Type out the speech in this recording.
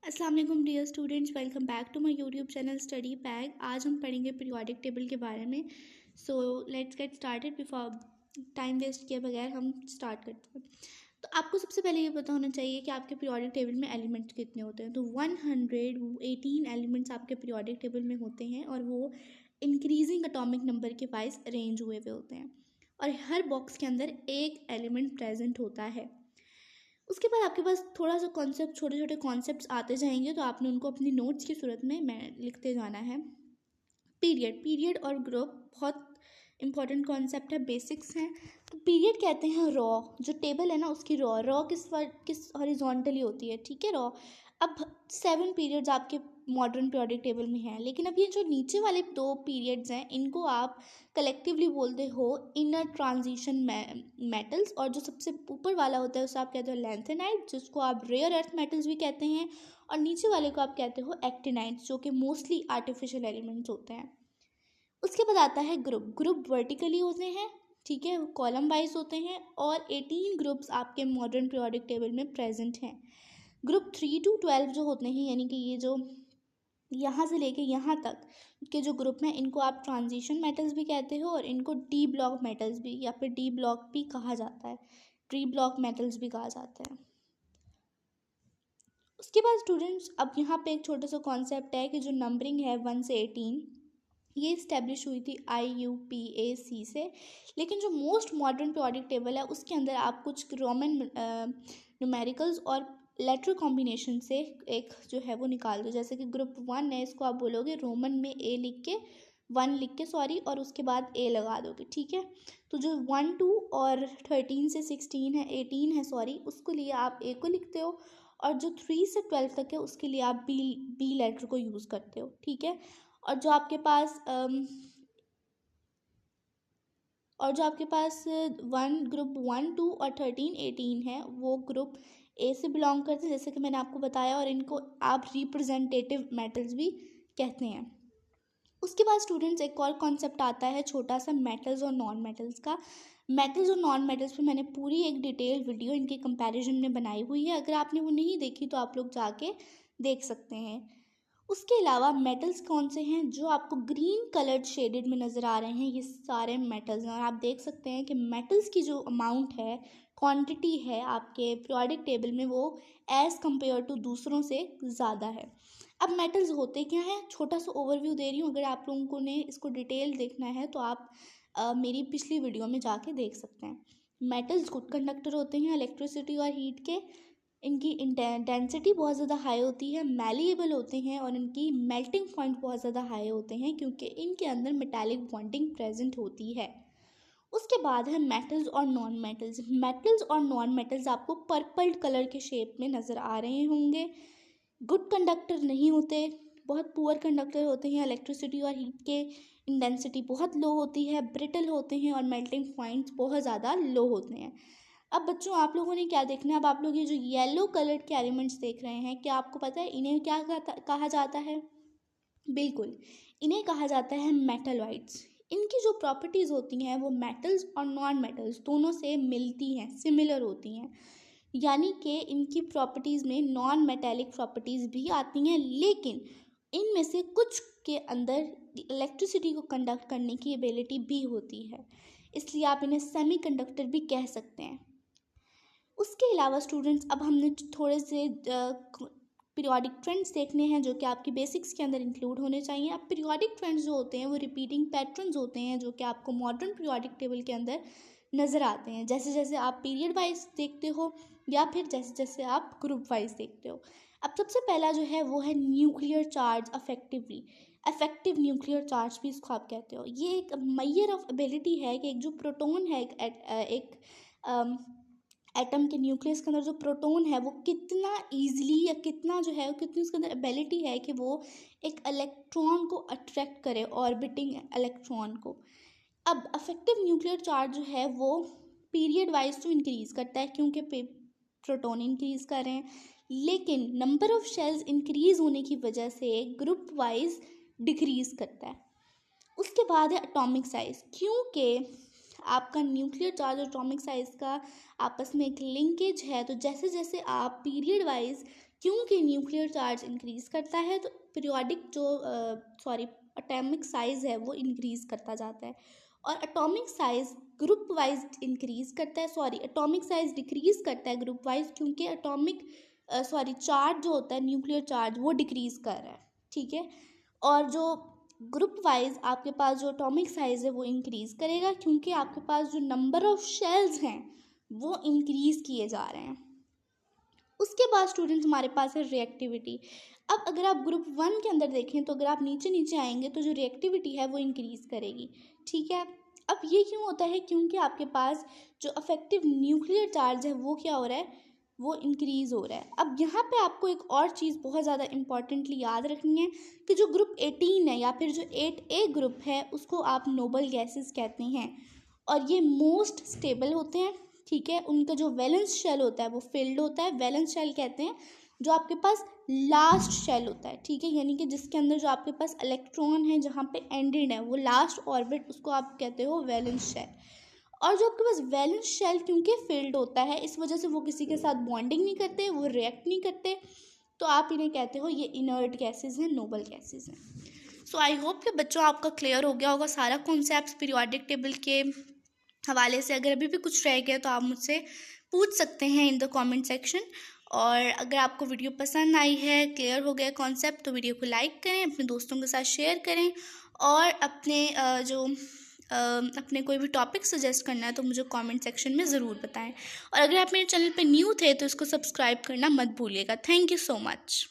अस्सलाम वालेकुम dear students, welcome back to my YouTube channel study pack. आज हम पढ़ेंगे पीरियोडिक टेबल के बारे में। So let's get started. Before time waste किए बगैर हम स्टार्ट करते हैं। तो आपको सबसे पहले ये पता होना चाहिए कि आपके पीरियोडिक टेबल में एलिमेंट्स कितने होते हैं। तो 118 एलिमेंट्स आपके पीरियोडिक टेबल में होते हैं और वो इंक्रीजिंग एटॉमिक नंबर के वाइज अरेंज हुए हुए होते हैं और हर बॉक्स के अंदर एक एलिमेंट प्रेजेंट होता है। उसके बाद आपके पास थोड़ा सा कॉन्सेप्ट, छोटे छोटे कॉन्सेप्ट्स आते जाएंगे, तो आपने उनको अपनी नोट्स की सूरत में लिखते जाना है। पीरियड और ग्रुप बहुत इंपॉर्टेंट कॉन्सेप्ट है, बेसिक्स हैं। तो पीरियड कहते हैं रॉ, जो टेबल है ना उसकी रॉ किस हॉरिजॉन्टली होती है, ठीक है, रॉ। अब 7 पीरियड्स आपके मॉडर्न पीरियोडिक टेबल में हैं, लेकिन अब ये जो नीचे वाले 2 पीरियड्स हैं इनको आप कलेक्टिवली बोलते हो इनर ट्रांजिशन मेटल्स, और जो सबसे ऊपर वाला होता है उसे आप कहते हो लैंथेनाइट, जिसको आप रेयर अर्थ मेटल्स भी कहते हैं, और नीचे वाले को आप कहते हो एक्टिनाइट्स, जो कि मोस्टली आर्टिफिशियल एलिमेंट्स होते हैं। उसके बाद आता है ग्रुप वर्टिकली होते हैं, ठीक है, कॉलम वाइज होते हैं, और 18 ग्रुप्स आपके मॉडर्न पीरियोडिक टेबल में प्रेजेंट हैं। ग्रुप 3 to 12 जो होते हैं, यानी कि ये जो यहाँ से लेके यहाँ तक के जो ग्रुप हैं इनको आप ट्रांजिशन मेटल्स भी कहते हो, और इनको डी ब्लॉक मेटल्स भी या फिर डी ब्लॉक भी कहा जाता है, डी ब्लॉक मेटल्स भी कहा जाता है। उसके बाद स्टूडेंट्स, अब यहाँ पे एक छोटा सा कॉन्सेप्ट है कि जो नंबरिंग है 1 से 18 ये इस्टेब्लिश हुई थी IUPAC से, लेकिन जो मोस्ट मॉडर्न पीरियोडिक टेबल है उसके अंदर आप कुछ रोमन न्यूमेरिकल्स और लेटर कॉम्बिनेशन से एक जो है वो निकाल दो। जैसे कि ग्रुप 1 है, इसको आप बोलोगे रोमन में A लिख के 1 लिख के सॉरी, और उसके बाद A लगा दोगे, ठीक है। तो जो 1 2 और 13 से 16 है, 18 है सॉरी, उसको लिए आप A को लिखते हो, और जो 3 से 12 तक है उसके लिए आप बी लेटर को यूज़ करते हो, ठीक है। और जो आपके पास ग्रुप 1 2 और 13 18 है वो ग्रुप ए से बिलोंग करते हैं, जैसे कि मैंने आपको बताया, और इनको आप रिप्रेजेंटेटिव मेटल्स भी कहते हैं। उसके बाद स्टूडेंट्स एक और कॉन्सेप्ट आता है छोटा सा, मेटल्स और नॉन मेटल्स का। मेटल्स और नॉन मेटल्स पे मैंने पूरी एक डिटेल वीडियो इनके कंपैरिजन में बनाई हुई है, अगर आपने वो नहीं देखी तो आप लोग जाके देख सकते हैं। उसके अलावा मेटल्स कौन से हैं जो आपको ग्रीन कलर्ड शेडेड में नज़र आ रहे हैं, ये सारे मेटल्स हैं, और आप देख सकते हैं कि मेटल्स की जो अमाउंट है, क्वांटिटी है आपके पीरियोडिक टेबल में, वो एज़ कंपेयर टू दूसरों से ज़्यादा है। अब मेटल्स होते क्या हैं, छोटा सा ओवरव्यू दे रही हूँ, अगर आप लोगों ने इसको डिटेल देखना है तो आप मेरी पिछली वीडियो में जाके देख सकते हैं। मेटल्स गुड कंडक्टर होते हैं इलेक्ट्रिसिटी और हीट के, इनकी डेंसिटी बहुत ज़्यादा हाई होती है, मैलिएबल होते हैं, और इनकी मेल्टिंग पॉइंट बहुत ज़्यादा हाई होते हैं क्योंकि इनके अंदर मेटालिक बॉन्डिंग प्रेजेंट होती है। उसके बाद है मेटल्स और नॉन मेटल्स। मेटल्स और नॉन मेटल्स आपको पर्पल कलर के शेप में नज़र आ रहे होंगे। गुड कंडक्टर नहीं होते, बहुत पुअर कंडक्टर होते हैं, इलेक्ट्रिसिटी और हीट के इंटेंसिटी बहुत लो होती है, ब्रिटल होते हैं, और मेल्टिंग पॉइंट्स बहुत ज़्यादा लो होते हैं। अब बच्चों आप लोगों ने क्या देखना है, अब आप लोग ये जो येलो कलर के एलिमेंट्स देख रहे हैं, क्या आपको पता है इन्हें क्या कहा जाता है? बिल्कुल, इन्हें कहा जाता है मेटलॉइड्स। इनकी जो प्रॉपर्टीज़ होती हैं वो मेटल्स और नॉन मेटल्स दोनों से मिलती हैं, सिमिलर होती हैं, यानी कि इनकी प्रॉपर्टीज़ में नॉन मेटेलिक प्रॉपर्टीज़ भी आती हैं, लेकिन इनमें से कुछ के अंदर इलेक्ट्रिसिटी को कंडक्ट करने की एबिलिटी भी होती है, इसलिए आप इन्हें सेमी कंडक्टर भी कह सकते हैं। उसके अलावा स्टूडेंट्स, अब हमने थोड़े से पीरियोडिक ट्रेंड्स देखने हैं जो कि आपकी बेसिक्स के अंदर इंक्लूड होने चाहिए। अब पीरियोडिक ट्रेंड्स जो होते हैं वो रिपीटिंग पैटर्न्स होते हैं जो कि आपको मॉडर्न पीरियोडिक टेबल के अंदर नज़र आते हैं, जैसे जैसे आप पीरियड वाइज देखते हो या फिर जैसे जैसे आप ग्रुप वाइज देखते हो। अब सबसे पहला जो है वो है nuclear charge affective nuclear charge भी इसको आप कहते हो। ये एक मेजर ऑफ एबिलिटी है कि एक जो प्रोटॉन है, एक एटम के न्यूक्लियस के अंदर जो प्रोटॉन है वो कितना ईजिली या कितना जो है कितनी उसके अंदर एबिलिटी है कि वो एक इलेक्ट्रॉन को अट्रैक्ट करे, ऑर्बिटिंग इलेक्ट्रॉन को। अब अफेक्टिव न्यूक्लियर चार्ज जो है वो पीरियड वाइज तो इंक्रीज़ करता है क्योंकि प्रोटॉन इंक्रीज़ कर रहे हैं, लेकिन नंबर ऑफ शेल्स इंक्रीज़ होने की वजह से ग्रुप वाइज डिक्रीज़ करता है। उसके बाद है एटॉमिक साइज़, क्योंकि आपका न्यूक्लियर चार्ज और एटॉमिक साइज़ का आपस में एक लिंकेज है, तो जैसे जैसे आप पीरियड वाइज क्योंकि न्यूक्लियर चार्ज इंक्रीज़ करता है तो पीरियोडिक एटॉमिक साइज़ है वो इंक्रीज़ करता जाता है, और atomic size group wise increase करता है, एटॉमिक साइज़ डिक्रीज़ करता है ग्रुप वाइज, क्योंकि चार्ज जो होता है न्यूक्लियर चार्ज वो डिक्रीज़ कर रहा है, ठीक है। और जो ग्रुप वाइज आपके पास जो एटॉमिक साइज़ है वो इंक्रीज़ करेगा, क्योंकि आपके पास जो नंबर ऑफ शेल्स हैं वो इंक्रीज़ किए जा रहे हैं। उसके बाद स्टूडेंट्स हमारे पास है रिएक्टिविटी। अब अगर आप ग्रुप 1 के अंदर देखें तो अगर आप नीचे नीचे आएंगे तो जो रिएक्टिविटी है वो इंक्रीज़ करेगी, ठीक है। अब ये क्यों होता है, क्योंकि आपके पास जो अफेक्टिव न्यूक्लियर चार्ज है वो क्या हो रहा है, वो इंक्रीज़ हो रहा है। अब यहाँ पे आपको एक और चीज़ बहुत ज़्यादा इंपॉर्टेंटली याद रखनी है कि जो ग्रुप 18 है या फिर जो 8A ग्रुप है उसको आप नोबल गैसेस कहते हैं, और ये मोस्ट स्टेबल होते हैं, ठीक है। उनका जो वैलेंस शेल होता है वो फिल्ड होता है, वैलेंस शेल कहते हैं जो आपके पास लास्ट शेल होता है, ठीक है, यानी कि जिसके अंदर जो आपके पास इलेक्ट्रॉन है जहाँ पे एंडेड है वो लास्ट ऑर्बिट, उसको आप कहते हो वैलेंस शेल। और जो आपके पास वैलेंस शेल क्योंकि फिल्ड होता है इस वजह से वो किसी के साथ बॉन्डिंग नहीं करते, वो रिएक्ट नहीं करते, तो आप इन्हें कहते हो ये इनर्ट गैसेज हैं, नोबल गैसेज हैं। सो आई होप कि बच्चों आपका क्लियर हो गया होगा सारा कॉन्सेप्ट पीरियोडिक टेबल के हवाले से। अगर अभी भी कुछ रह गया तो आप मुझसे पूछ सकते हैं इन द कमेंट सेक्शन। और अगर आपको वीडियो पसंद आई है, क्लियर हो गया कॉन्सेप्ट, तो वीडियो को लाइक करें, अपने दोस्तों के साथ शेयर करें, और अपने कोई भी टॉपिक सजेस्ट करना है तो मुझे कमेंट सेक्शन में ज़रूर बताएं। और अगर आप मेरे चैनल पे न्यू थे तो इसको सब्सक्राइब करना मत भूलिएगा। Thank you so much.